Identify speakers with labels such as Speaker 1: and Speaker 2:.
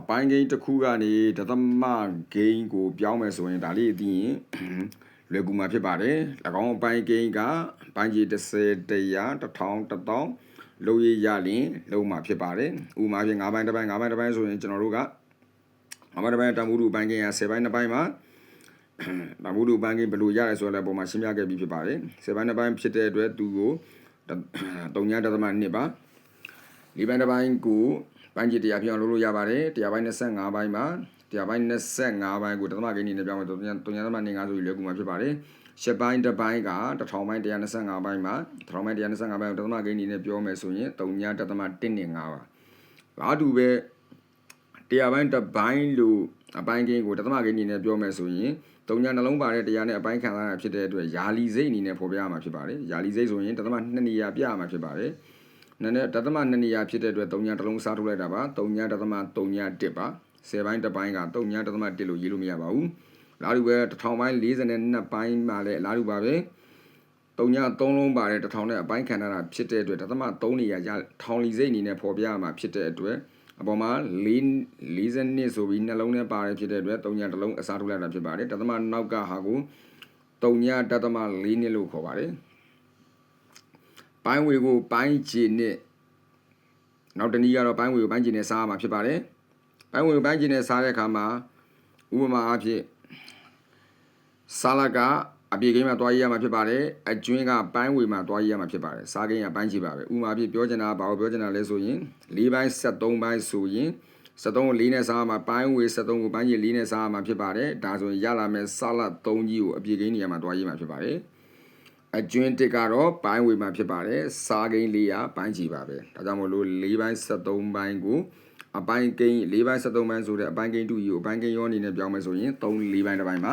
Speaker 1: အပိုင်းကိန်းတစ်ခုကနေဒသမဂိမ်းကိုပြောင်းမယ်ဆိုရင်ဒါလေးသိရင်လွယ်ကူမှာဖြစ်ပါတယ်၎င်းအပိုင်းကိန်းကပိုင်းကြီး30 100 1000 1000လို့ရရင်လုံးမှာဖြစ်ပါတယ်ဥပမာဖြင့်5ပိုင်းတစ်ပိုင်း5ပိုင်းတစ်ပိုင်းဆိုရင်ကျွန်တော်တို့က5ပိုင်းတစ်ပိုင်းတန်ဖိုးတူအပိုင်းကိန်းက10ပိုင်း2ပိုင်းမှာတန်ဖိုးတူအပိုင်းကိန်းဘယ်လိုရတယ်ဆိုတဲ့ပုံမှာရှင်းပြခဲ့ပြီးဖြစ်ပါတယ်10ပိုင်း2ပိုင်းဖြစ်တဲ့အတွက်သူကို3.2ပါ4ပိုင်းတစ်ပိုင်းကိုပိုင်းကြီး100ပြောင်းလို့ရပါတယ်100ပိုင်း25ပိုင်းမှာ100ပိုင်း25ပိုင်းကိုဒသမကိန်းအနေနဲ့ပြောင်းမယ်3.5ဆိုရင်လွယ်ကူမှာဖြစ်ပါတယ်10ပိုင်းတစ်ပိုင်းက1000ပိုင်း125ပိုင်းမှာ1000ပိုင်း125ပိုင်းကိုဒသမကိန်းအနေနဲ့ပြောမယ်ဆိုရင်3.1.5ပါဘာတူပဲ100ပိုင်းတစ်ပိုင်းလို့အပိုင်းကိန်းကိုဒသမကိန်းအနေနဲ့ပြောမယ်ဆိုရင်3ညနှလုံးပါတဲ့100နဲ့အပိုင်းခံစားရဖြစ်တဲ့အတွက်ယာလီစိတ်အနေနဲ့ဖော်ပြရမှာဖြစ်ပါတယ်ယာလီစိတ်ဆိုရင်ဒသမ2နေရာပြရမှာဖြစ်ပါတယ်နဲ့ဒသမ2နေရာဖြစ်တဲ့အတွက်3ညတစ်လုံးစားထုတ်လိုက်တာပါ3.3.1ပါ10ပိုင်းတစ်ပိုင်းက3.1လို့ရေးလို့မရပါဘူးလာတူပဲ1000ပိုင်း42ပိုင်းမှာလည်းလာတူပါပဲ3ည3လုံးပါတဲ့1000နဲ့အပိုင်းခံရတာဖြစ်တဲ့အတွက်ဒသမ3နေရာထောင်လီစိတ်အနေနဲ့ဖော်ပြရမှာဖြစ်တဲ့အတွက်အပေါ်မှာ42ဆိုပြီးနှလုံးနဲ့ပါတယ်ဖြစ်တဲ့အတွက်3ညတစ်လုံးအစားထိုးလိုက်တာဖြစ်ပါတယ်ဒသမနောက်ကဟာကို3.4နှစ်လို့ခေါ်ပါတယ်ပိုင်းဝေကိုပိုင်းခြေနဲ့နောက်တနည်းကတော့ပိုင်းဝေကိုပိုင်းခြေနဲ့စားရမှာဖြစ်ပါတယ်ပိုင်းဝေကိုပိုင်းခြေနဲ့စားတဲ့အခါမှာဥပမာအဖြစ်ဆာလကအပြေကိန်းမှာတွားရေးရမှာဖြစ်ပါတယ်အကျွင်းကပိုင်းဝေမှာတွားရေးရမှာဖြစ်ပါတယ်စားကိန်းကပိုင်းခြေပါပဲဥပမာအဖြစ်ပြောချင်တာဘာကိုပြောချင်တာလဲဆိုရင်4ပိုင်း73ပိုင်းဆိုရင်73ကို4နဲ့စားရမှာပိုင်းဝေ73ကိုပိုင်းခြေ4နဲ့စားရမှာဖြစ်ပါတယ်ဒါဆိုရင်ရလာမယ့်ဆာလ3ကြီးကိုအပြေကိန်းနေရာမှာတွားရေးမှာဖြစ်ပါတယ်အကျွင်းတစ်ကတော့ပိုင်းဝေမှာဖြစ်ပါတယ်စားကိန်း400ပိုင်းခြေပါပဲဒါကြောင့်မို့လို့4ပိုင်း73ပိုင်းကိုအပိုင်းကိန်း4ပိုင်း73ပိုင်းဆိုတဲ့အပိုင်းကိန်းတူကြီးကိုအပိုင်းကိန်းရောအနေနဲ့ပြောင်းမယ်ဆိုရင်3 4ပိုင်းတစ်ပိုင်းပါ